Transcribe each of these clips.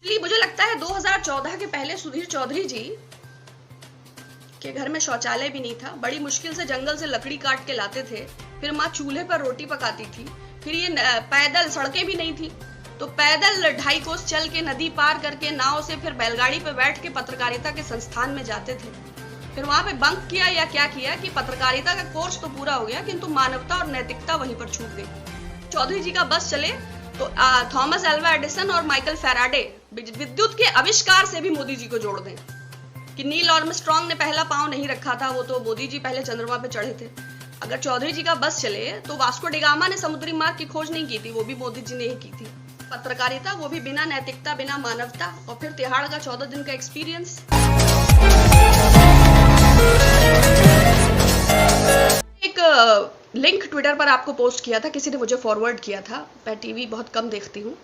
इसलिए मुझे लगता है 2014 के पहले सुधीर चौधरी जी के घर में शौचालय भी नहीं था। बड़ी मुश्किल से जंगल से लकड़ी काट के लाते थे, फिर माँ चूल्हे पर रोटी पकाती थी। फिर ये पैदल, सड़कें भी नहीं थी तो पैदल 2.5 कोस चल के नदी पार करके नाव से फिर बैलगाड़ी पे बैठ के पत्रकारिता के संस्थान में जाते थे। फिर वहां पे बंक किया या क्या किया कि पत्रकारिता का कोर्स तो पूरा हो गया किंतु मानवता और नैतिकता वहीं पर छूट गई। चौधरी जी का बस चले तो थॉमस एल्वा एडिसन और माइकल फैराडे विद्युत के आविष्कार से भी मोदी जी को जोड़ दें कि नील आर्मस्ट्रांग ने पहला पांव नहीं रखा था, वो तो मोदी जी पहले चंद्रमा पे चढ़े थे। अगर चौधरी जी का बस चले तो वास्को डिगामा ने समुद्री मार्ग की खोज नहीं की थी, वो भी मोदी जी ने ही की थी। पत्रकारिता, वो भी बिना नैतिकता, बिना मानवता, और फिर तिहाड़ का 14 दिन का एक्सपीरियंस। एक लिंक ट्विटर पर आपको पोस्ट किया था, किसी ने मुझे फॉरवर्ड किया था। मैं टीवी बहुत कम देखती हूँ,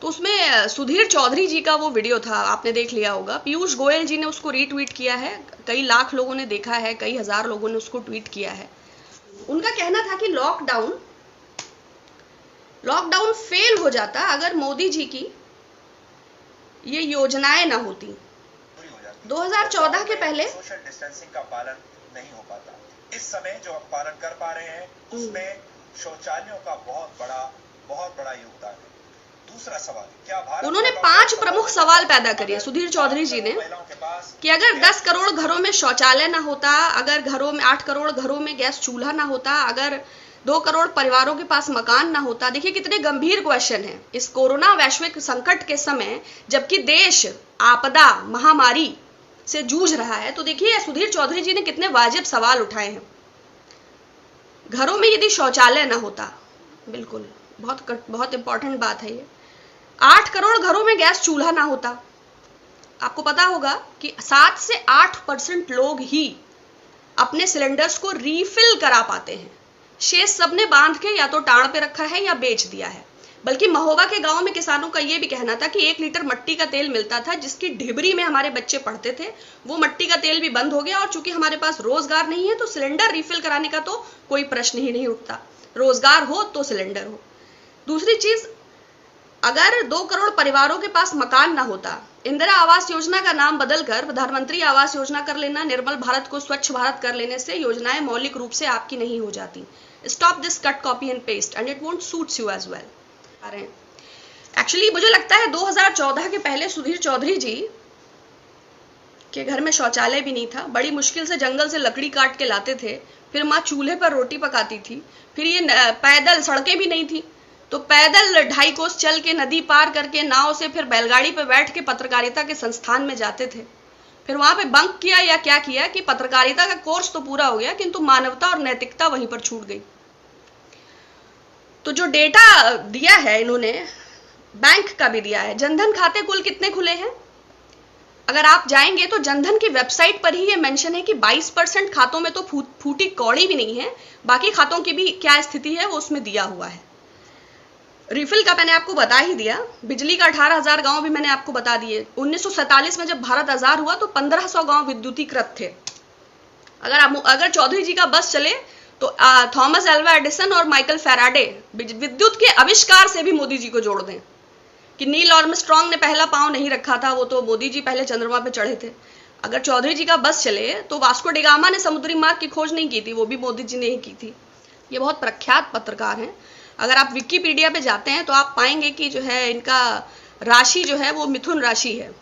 तो उसमें सुधीर चौधरी जी का वो वीडियो था, आपने देख लिया होगा। पीयूष गोयल जी ने उसको रीट्वीट किया है, कई लाख लोगों ने देखा है, कई हजार लोगों ने उसको ट्वीट किया है। उनका कहना था कि लॉकडाउन फेल हो जाता अगर मोदी जी की ये योजनाएं ना होती। 2014 के पहले सोशल डिस्टेंसिंग का पालन नहीं हो पाता। इस समय जो हम पालन कर पा रहे हैं उसमें शौचालयों का बहुत बड़ा योगदान है। दूसरा सवाल, क्या भारत, उन्होंने 5 प्रमुख सवाल पैदा करे सुधीर चौधरी जी ने कि अगर 10 करोड़ घरों में शौचालय ना होता, अगर घरों में 8 करोड़ घरों में गैस चूल्हा ना होता, अगर 2 करोड़ परिवारों के पास मकान ना होता। देखिए कितने गंभीर क्वेश्चन है इस कोरोना वैश्विक संकट के समय, जबकि देश आपदा महामारी से जूझ रहा है। तो देखिए सुधीर चौधरी जी ने कितने वाजिब सवाल उठाए हैं। घरों में यदि शौचालय ना होता, बिल्कुल बहुत इंपॉर्टेंट बात है ये। 8 करोड़ घरों में गैस चूल्हा ना होता। आपको पता होगा कि 7 से 8% लोग ही अपने सिलेंडर्स को रीफिल करा पाते हैं। शेष सबने बांध के या तो टाड़ पे रखा है या बेच दिया है। बल्कि महोबा के गांव में किसानों का यह भी कहना था कि 1 लीटर मट्टी का तेल मिलता था, जिसकी ढिबरी में हमारे बच्चे पढ़ते थे। वो मट्टी का तेल भी बंद हो गया, और चूंकि हमारे पास रोजगार नहीं है तो सिलेंडर रिफिल कराने का तो कोई प्रश्न ही नहीं उठता। रोजगार हो तो सिलेंडर हो। दूसरी चीज, अगर 2 करोड़ परिवारों के पास मकान ना होता, इंदिरा आवास योजना का नाम बदलकर प्रधानमंत्री आवास योजना कर लेना, निर्मल भारत को स्वच्छ भारत कर लेने से योजनाएं मौलिक रूप से आपकी नहीं हो जाती। Stop this cut, copy and paste and it won't suits you as well. Actually मुझे लगता है 2014 के पहले सुधीर चौधरी जी के घर में शौचालय भी नहीं था। बड़ी मुश्किल से जंगल से लकड़ी काट के लाते थे, फिर माँ चूल्हे पर रोटी पकाती थी। फिर ये पैदल, सड़कें भी नहीं थी तो पैदल 2.5 कोस चल के नदी पार करके नाव से फिर बैलगाड़ी पे बैठ के पत्रकारिता के संस्थान में जाते थे। फिर वहां पे बंक किया या क्या किया कि पत्रकारिता का कोर्स तो पूरा हो गया किंतु मानवता और नैतिकता वहीं पर छूट गई। तो जो डेटा दिया है इन्होंने, बैंक का भी दिया है। जनधन खाते कुल कितने खुले हैं? अगर आप जाएंगे तो जनधन की वेबसाइट पर ही ये मेंशन है कि 22% खातों में तो फूटी कौड़ी भी नहीं है। बाकी खातों की भी क्या स्थिति है वो उसमें दिया हुआ है। रिफिल का मैंने आपको बता ही दिया। बिजली का 18,000 गांव भी मैंने आपको बता दिए। 1947 में जब भारत आजाद हुआ तो 1500 गांव विद्युतीकृत थे। अगर चौधरी जी का बस चले तो थॉमस एल्वा एडिसन और माइकल फैराडे विद्युत के आविष्कार से भी मोदी जी को जोड़ दें कि नील आर्मस्ट्रांग ने पहला पांव नहीं रखा था, वो तो मोदी जी पहले चंद्रमा पे चढ़े थे। अगर चौधरी जी का बस चले तो वास्को डिगामा ने समुद्री मार्ग की खोज नहीं की थी, वो भी मोदी जी ने ही की थी। ये बहुत प्रख्यात पत्रकार हैं। अगर आप विकिपीडिया पे जाते हैं तो आप पाएंगे कि जो है इनका राशि जो है वो मिथुन राशि है।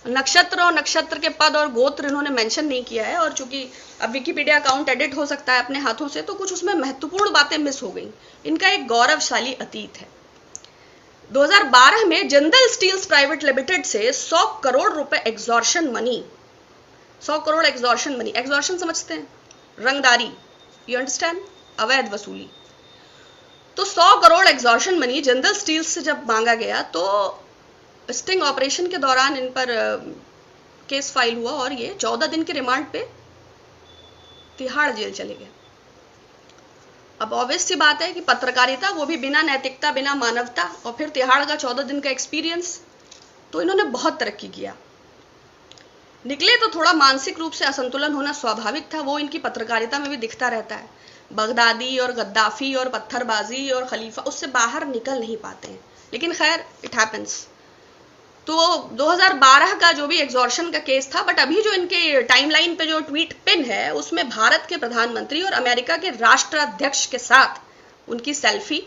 नक्षत्र और नक्षत्र के पद और गोत्र इन्होंने मेंशन नहीं किया है, और चूंकि अब विकिपीडिया अकाउंट एडिट हो सकता है अपने हाथों से, तो कुछ उसमें महत्वपूर्ण बातें मिस हो गई। इनका एक गौरवशाली अतीत है। 2012 में जिंदल स्टील्स प्राइवेट लिमिटेड से 100 करोड़ रुपए extortion money, 100 crore extortion money, extortion समझते हैं, रंगदारी, यू अंडरस्टैंड, अवैध वसूली। तो 100 crore extortion money Jindal steels से जब मांगा गया तो स्टिंग ऑपरेशन के दौरान इन पर केस फाइल हुआ और ये 14 दिन के रिमांड पे तिहाड़ जेल चले गए। अब ऑब्वियस सी बात है कि पत्रकारिता, वो भी बिना नैतिकता, बिना मानवता, और फिर तिहाड़ का 14 दिन का एक्सपीरियंस, तो इन्होंने बहुत तरक्की किया। निकले तो थोड़ा मानसिक रूप से असंतुलन होना स्वाभाविक था, वो इनकी पत्रकारिता में भी दिखता रहता है। बगदादी और गद्दाफी और पत्थरबाजी और खलीफा, उससे बाहर निकल नहीं पाते हैं, लेकिन खैर इट हैपेंस। तो 2012 का जो भी एक्सॉर्शन का केस था, बट अभी जो इनके टाइमलाइन पे जो ट्वीट पिन है उसमें भारत के प्रधानमंत्री और अमेरिका के राष्ट्राध्यक्ष के साथ उनकी सेल्फी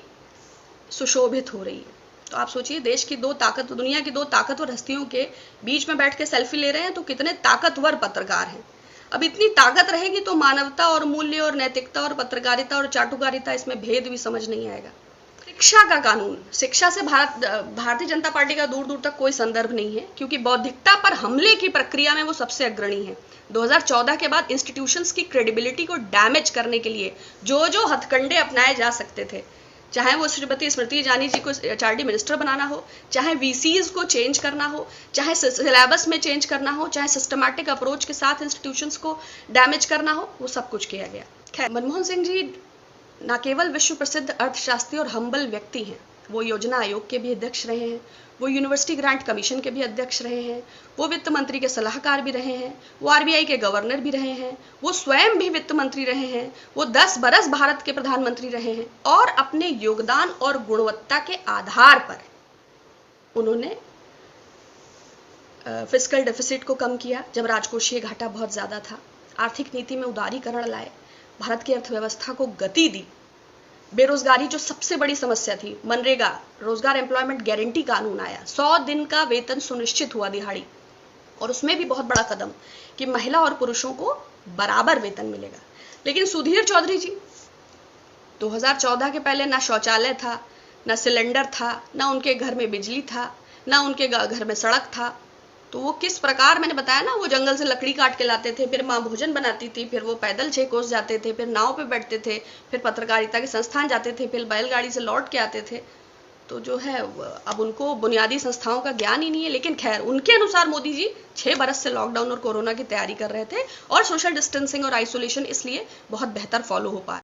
सुशोभित हो रही है। तो आप सोचिए, देश की दुनिया की दो ताकतवर हस्तियों के बीच में बैठ के सेल्फी ले रहे हैं, तो कितने ताकतवर पत्रकार हैं। अब इतनी ताकत रहेगी तो मानवता और मूल्य और नैतिकता और पत्रकारिता और चाटुकारिता, इसमें भेद भी समझ नहीं आएगा। शिक्षा का कानून, शिक्षा से भारतीय जनता पार्टी का दूर दूर तक कोई संदर्भ नहीं है, क्योंकि बौद्धिकता पर हमले की प्रक्रिया में वो सबसे अग्रणी है। 2014 के बाद इंस्टीट्यूशंस की क्रेडिबिलिटी को डैमेज करने के लिए जो जो हथकंडे अपनाए जा सकते थे, चाहे वो श्रीमती स्मृति ईरानी जी को एचआरडी मिनिस्टर बनाना हो, चाहे वीसीज को चेंज करना हो, चाहे सिलेबस में चेंज करना हो, चाहे सिस्टमैटिक अप्रोच के साथ इंस्टीट्यूशंस को डैमेज करना हो, वो सब कुछ किया गया। खैर, मनमोहन सिंह जी न केवल विश्व प्रसिद्ध अर्थशास्त्री और हम्बल व्यक्ति हैं, वो योजना आयोग के भी अध्यक्ष रहे हैं, वो यूनिवर्सिटी ग्रांट कमीशन के भी अध्यक्ष रहे हैं, वो वित्त मंत्री के सलाहकार भी रहे हैं, वो आरबीआई के गवर्नर भी रहे हैं, वो स्वयं भी वित्त मंत्री रहे हैं, वो 10 बरस भारत के प्रधानमंत्री रहे हैं, और अपने योगदान और गुणवत्ता के आधार पर उन्होंने फिस्कल डेफिसिट को कम किया जब राजकोषीय घाटा बहुत ज्यादा था, आर्थिक नीति में उदारीकरण लाए, भारत की अर्थव्यवस्था को गति दी, बेरोजगारी जो सबसे बड़ी समस्या थी, मनरेगा रोजगार एम्प्लॉयमेंट गारंटी कानून आया, 100 दिन का वेतन सुनिश्चित हुआ दिहाड़ी, और उसमें भी बहुत बड़ा कदम कि महिला और पुरुषों को बराबर वेतन मिलेगा। लेकिन सुधीर चौधरी जी, 2014 के पहले ना शौचालय था, ना सिलेंडर था, ना उनके घर में बिजली था, ना उनके घर में सड़क था। तो वो किस प्रकार, मैंने बताया ना, वो जंगल से लकड़ी काट के लाते थे, फिर माँ भोजन बनाती थी, फिर वो पैदल 6 कोस जाते थे, फिर नाव पे बैठते थे, फिर पत्रकारिता के संस्थान जाते थे, फिर बैलगाड़ी से लौट के आते थे। तो जो है, अब उनको बुनियादी संस्थाओं का ज्ञान ही नहीं है। लेकिन खैर, उनके अनुसार मोदी जी 6 बरस से लॉकडाउन और कोरोना की तैयारी कर रहे थे, और सोशल डिस्टेंसिंग और आइसोलेशन इसलिए बहुत बेहतर फॉलो हो पा